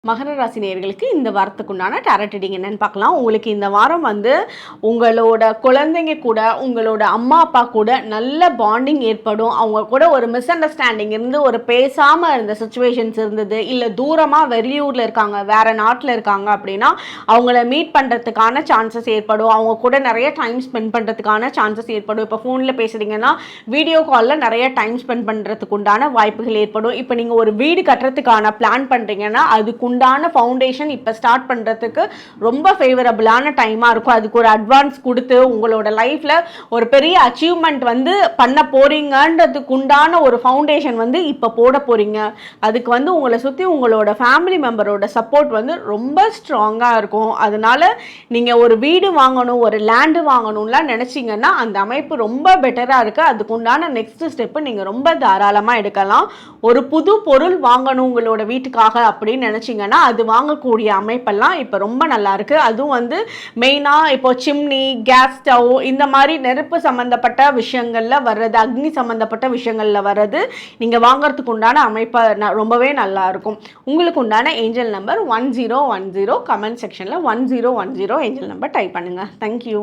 மகர ராசி நேயர்களுக்கு இந்த வாரத்துக்குண்டான டாரட் ரீடிங் என்னன்னு பார்க்கலாம். உங்களுக்கு இந்த வாரம் உங்களோட குழந்தைங்க கூட உங்களோட அம்மா அப்பா கூட நல்ல பாண்டிங் ஏற்படும். அவங்க கூட ஒரு மிஸ் அண்டர்ஸ்டாண்டிங் இருந்து ஒரு பேசாமல் இருந்த சுச்சுவேஷன்ஸ் இருந்தது, இல்லை தூரமாக வெளியூரில் இருக்காங்க, வேறு நாட்டில் இருக்காங்க அப்படின்னா அவங்கள மீட் பண்ணுறதுக்கான சான்சஸ் ஏற்படும். அவங்க கூட நிறைய டைம் ஸ்பெண்ட் பண்ணுறதுக்கான சான்சஸ் ஏற்படும். இப்போ ஃபோனில் பேசுகிறீங்கன்னா வீடியோ காலில் நிறைய டைம் ஸ்பெண்ட் பண்ணுறதுக்கு உண்டான வாய்ப்புகள் ஏற்படும். இப்போ நீங்கள் ஒரு வீடு கட்டுறதுக்கான பிளான் பண்ணுறீங்கன்னா அதுக்கு உண்டான ஃபவுண்டேஷன் இப்போ ஸ்டார்ட் பண்ணுறதுக்கு ரொம்ப ஃபேவரபிளான டைமாக இருக்கும். அதுக்கு ஒரு அட்வான்ஸ் கொடுத்து உங்களோட லைஃப்பில் ஒரு பெரிய அச்சீவ்மெண்ட் பண்ண போகிறீங்கன்றதுக்கு உண்டான ஒரு ஃபவுண்டேஷன் இப்போ போட போகிறீங்க. அதுக்கு உங்களை சுற்றி உங்களோட ஃபேமிலி மெம்பரோட சப்போர்ட் ரொம்ப ஸ்ட்ராங்காக இருக்கும். அதனால் நீங்கள் ஒரு வீடு வாங்கணும், ஒரு லேண்டு வாங்கணும்லாம் நினச்சிங்கன்னா அந்த அமைப்பு ரொம்ப பெட்டராக இருக்குது. அதுக்கு உண்டான நெக்ஸ்ட் ஸ்டெப்பு நீங்கள் ரொம்ப தாராளமாக எடுக்கலாம். ஒரு புது பொருள் வாங்கணும் உங்களோட வீட்டுக்காக அப்படின்னு நினச்சிங்கன்னா அது வாங்கக்கூடிய அமைப்பெல்லாம் இப்போ ரொம்ப நல்லா இருக்கு. அதுவும் மெயினாக இப்போ சிம்னி, கேஸ் ஸ்டவ், இந்த மாதிரி நெருப்பு சம்மந்தப்பட்ட விஷயங்கள்ல வர்றது, அக்னி சம்மந்தப்பட்ட விஷயங்கள்ல வர்றது நீங்கள் வாங்கறதுக்கு உண்டான அமைப்பை ரொம்பவே நல்லா இருக்கும். உங்களுக்கு உண்டான ஏஞ்சல் நம்பர் 1010. கமெண்ட் செக்ஷனில் 1010 ஏஞ்சல் நம்பர் டைப் பண்ணுங்க. தேங்க்யூ.